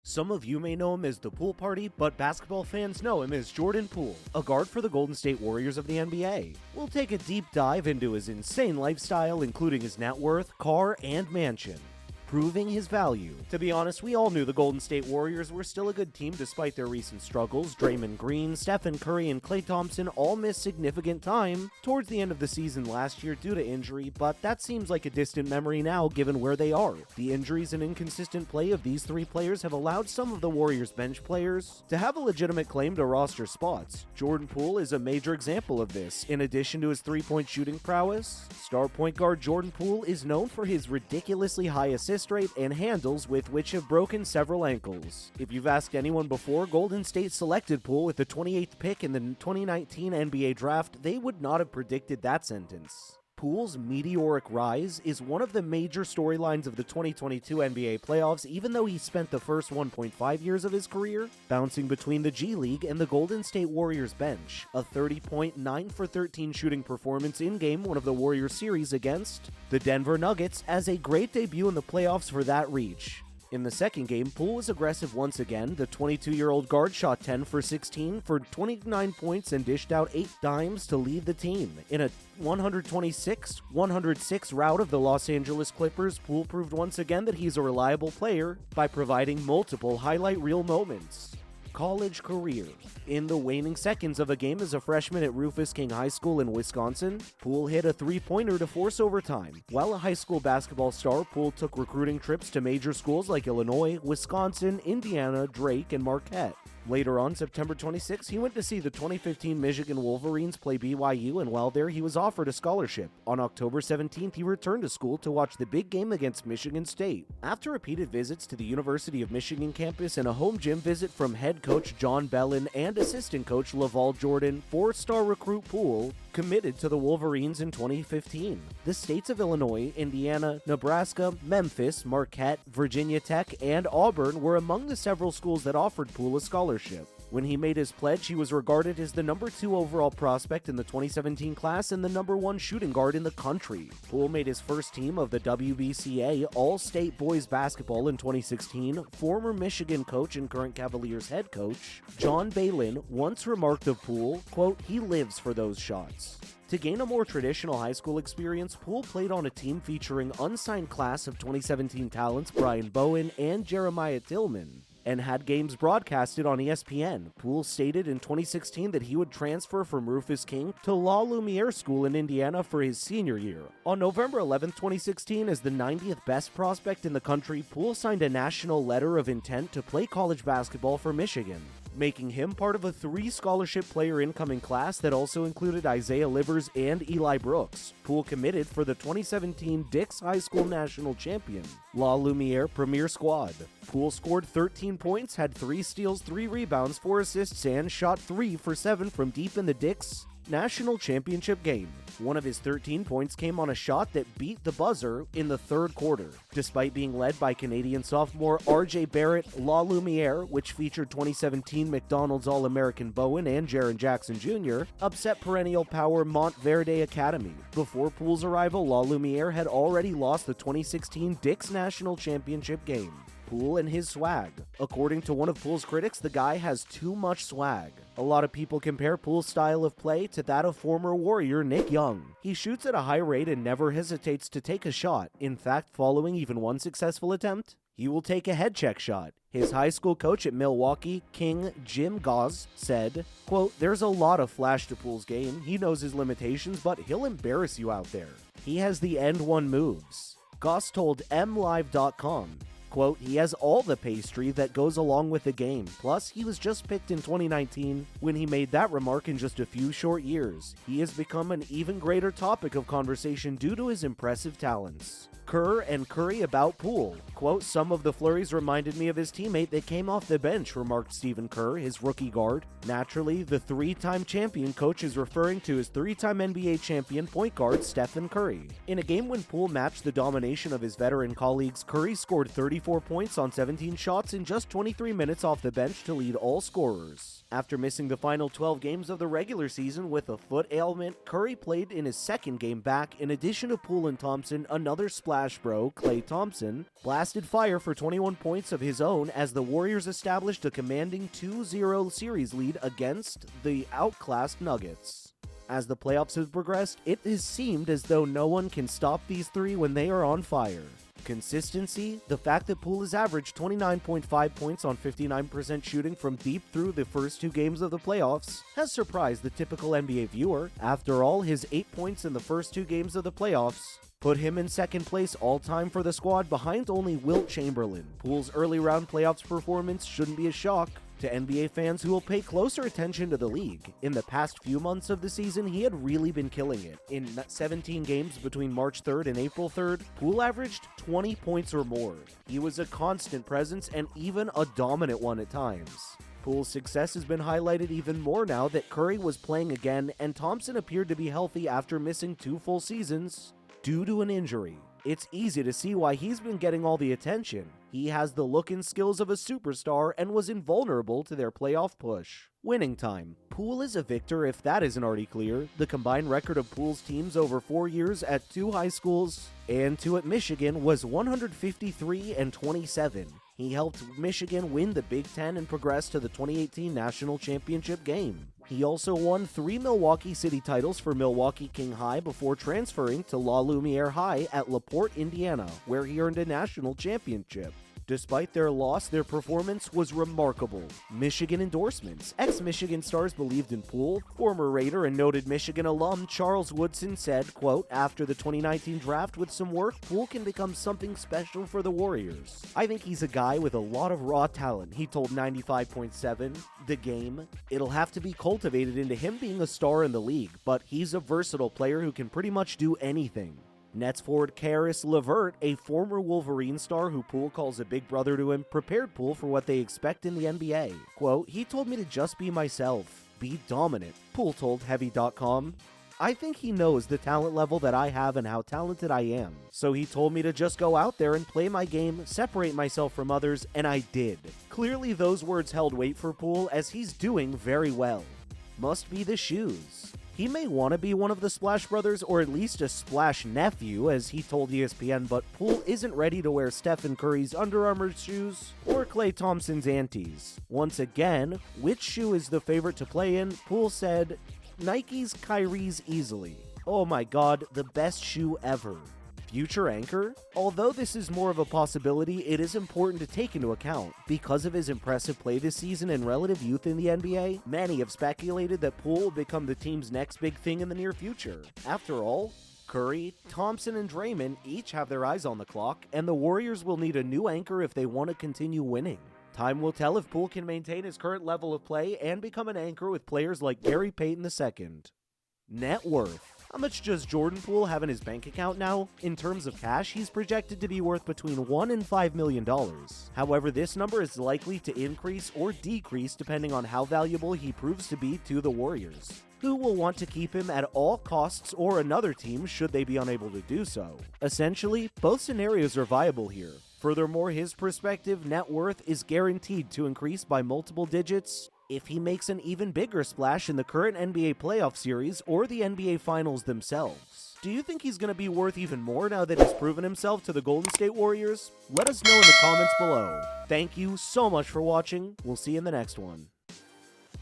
Some of you may know him as the Poole Party, but basketball fans know him as Jordan Poole, a guard for the Golden State Warriors of the NBA. We'll take a deep dive into his insane lifestyle, including his net worth, car, and mansion, proving his value. To be honest, we all knew the Golden State Warriors were still a good team despite their recent struggles. Draymond Green, Steph Curry, and Klay Thompson all missed significant time towards the end of the season last year due to injury, but that seems like a distant memory now given where they are. The injuries and inconsistent play of these three players have allowed some of the Warriors' bench players to have a legitimate claim to roster spots. Jordan Poole is a major example of this. In addition to his three-point shooting prowess, star point guard Jordan Poole is known for his ridiculously high assist rate and handles with which have broken several ankles. If you've asked anyone before, Golden State selected Poole with the 28th pick in the 2019 NBA draft, they would not have predicted that sentence. Poole's meteoric rise is one of the major storylines of the 2022 NBA playoffs, even though he spent the first 1.5 years of his career bouncing between the G League and the Golden State Warriors bench. A 30-point, 9 for 13 shooting performance in Game 1 of the Warriors series against the Denver Nuggets as a great debut in the playoffs for that reach. In the second game, Poole was aggressive once again. The 22-year-old guard shot 10 for 16 for 29 points and dished out 8 dimes to lead the team. In a 126-106 rout of the Los Angeles Clippers, Poole proved once again that he's a reliable player by providing multiple highlight reel moments. College career. In the waning seconds of a game as a freshman at Rufus King High School in Wisconsin, Poole hit a three-pointer to force overtime. While a high school basketball star, Poole took recruiting trips to major schools like Illinois, Wisconsin, Indiana, Drake, and Marquette. Later on, September 26, he went to see the 2015 Michigan Wolverines play BYU, and while there, he was offered a scholarship. On October 17th, he returned to school to watch the big game against Michigan State. After repeated visits to the University of Michigan campus and a home gym visit from head coach John Bellin and assistant coach LaVall Jordan, four-star recruit Poole committed to the Wolverines in 2015. The states of Illinois, Indiana, Nebraska, Memphis, Marquette, Virginia Tech, and Auburn were among the several schools that offered Poole a scholarship. When he made his pledge, he was regarded as the number 2 overall prospect in the 2017 class and the number 1 shooting guard in the country. Poole made his first team of the WBCA All-State Boys Basketball in 2016. Former Michigan coach and current Cavaliers head coach John Bellin once remarked of Poole, quote, "He lives for those shots." To gain a more traditional high school experience, Poole played on a team featuring unsigned class of 2017 talents Brian Bowen and Jeremiah Tillman, and had games broadcasted on ESPN. Poole stated in 2016 that he would transfer from Rufus King to La Lumiere School in Indiana for his senior year. On November 11, 2016, as the 90th best prospect in the country, Poole signed a national letter of intent to play college basketball for Michigan, making him part of a 3-scholarship player incoming class that also included Isaiah Livers and Eli Brooks. Poole committed for the 2017 Dix High School National Champion La Lumiere Premier Squad. Poole scored 13 points, had 3 steals, 3 rebounds, 4 assists, and shot 3 for 7 from deep in the Dix National Championship game. One of his 13 points came on a shot that beat the buzzer in the third quarter. Despite being led by Canadian sophomore RJ Barrett, La Lumiere, which featured 2017 McDonald's All-American Bowen and Jaren Jackson Jr., upset perennial power Montverde Academy. Before Poole's arrival, La Lumiere had already lost the 2016 Dix National Championship game. Poole and his swag. According to one of Poole's critics, the guy has too much swag. A lot of people compare Poole's style of play to that of former Warrior Nick Young. He shoots at a high rate and never hesitates to take a shot. In fact, following even one successful attempt, he will take a head check shot. His high school coach at Milwaukee, King Jim Gauze, said, quote, "There's a lot of flash to Poole's game. He knows his limitations, but he'll embarrass you out there. He has the end one moves." Gauze told MLive.com, quote, "He has all the pastry that goes along with the game. Plus, he was just picked in 2019 when he made that remark in just a few short years. He has become an even greater topic of conversation due to his impressive talents." Kerr and Curry about Poole. Quote, "Some of the flurries reminded me of his teammate that came off the bench," remarked Stephen Kerr, his rookie guard. Naturally, the 3-time champion coach is referring to his 3-time NBA champion point guard Steph Curry. In a game when Poole matched the domination of his veteran colleagues, Curry scored 34 points on 17 shots in just 23 minutes off the bench to lead all scorers. After missing the final 12 games of the regular season with a foot ailment, Curry played in his second game back. In addition to Poole and Thompson, another splash Splash Bro, Klay Thompson, blasted fire for 21 points of his own as the Warriors established a commanding 2-0 series lead against the outclassed Nuggets. As the playoffs have progressed, it has seemed as though no one can stop these three when they are on fire. Consistency, the fact that Poole has averaged 29.5 points on 59% shooting from deep through the first 2 games of the playoffs, has surprised the typical NBA viewer. After all, his 8 points in the first 2 games of the playoffs put him in second place all-time for the squad behind only Wilt Chamberlain. Poole's early round playoffs performance shouldn't be a shock to NBA fans who will pay closer attention to the league. In the past few months of the season, he had really been killing it. In 17 games between March 3rd and April 3rd, Poole averaged 20 points or more. He was a constant presence and even a dominant one at times. Poole's success has been highlighted even more now that Curry was playing again and Thompson appeared to be healthy after missing 2 full seasons due to an injury. It's easy to see why he's been getting all the attention. He has the look and skills of a superstar and was invulnerable to their playoff push. Winning time. Poole is a victor if that isn't already clear. The combined record of Poole's teams over 4 years at 2 high schools and 2 at Michigan was 153-27. He helped Michigan win the Big Ten and progress to the 2018 National Championship game. He also won 3 Milwaukee City titles for Milwaukee King High before transferring to La Lumiere High at LaPorte, Indiana, where he earned a national championship. Despite their loss, their performance was remarkable. Michigan endorsements. Ex-Michigan stars believed in Poole. Former Raider and noted Michigan alum Charles Woodson said, quote, "After the 2019 draft, with some work, Poole can become something special for the Warriors. I think he's a guy with a lot of raw talent," he told 95.7 The Game. "It'll have to be cultivated into him being a star in the league, but he's a versatile player who can pretty much do anything." Nets forward Caris LeVert, a former Wolverine star who Poole calls a big brother to him, prepared Poole for what they expect in the NBA. Quote, "He told me to just be myself, be dominant," Poole told Heavy.com. "I think he knows the talent level that I have and how talented I am. So he told me to just go out there and play my game, separate myself from others, and I did." Clearly those words held weight for Poole as he's doing very well. Must be the shoes. He may want to be one of the Splash Brothers, or at least a Splash nephew, as he told ESPN, but Poole isn't ready to wear Steph and Curry's Under Armour shoes or Klay Thompson's Antis. Once again, which shoe is the favorite to play in? Poole said, "Nike's Kyrie's easily. Oh my god, the best shoe ever." Future anchor? Although this is more of a possibility, it is important to take into account. Because of his impressive play this season and relative youth in the NBA, many have speculated that Poole will become the team's next big thing in the near future. After all, Curry, Thompson, and Draymond each have their eyes on the clock, and the Warriors will need a new anchor if they want to continue winning. Time will tell if Poole can maintain his current level of play and become an anchor with players like Gary Payton II. Net worth. How much does Jordan Poole have in his bank account now? In terms of cash, he's projected to be worth between $1 and $5 million. However, this number is likely to increase or decrease depending on how valuable he proves to be to the Warriors, who will want to keep him at all costs, or another team should they be unable to do so. Essentially, both scenarios are viable here. Furthermore, his prospective net worth is guaranteed to increase by multiple digits if he makes an even bigger splash in the current NBA playoff series or the NBA Finals themselves. Do you think he's going to be worth even more now that he's proven himself to the Golden State Warriors? Let us know in the comments below. Thank you so much for watching. We'll see you in the next one.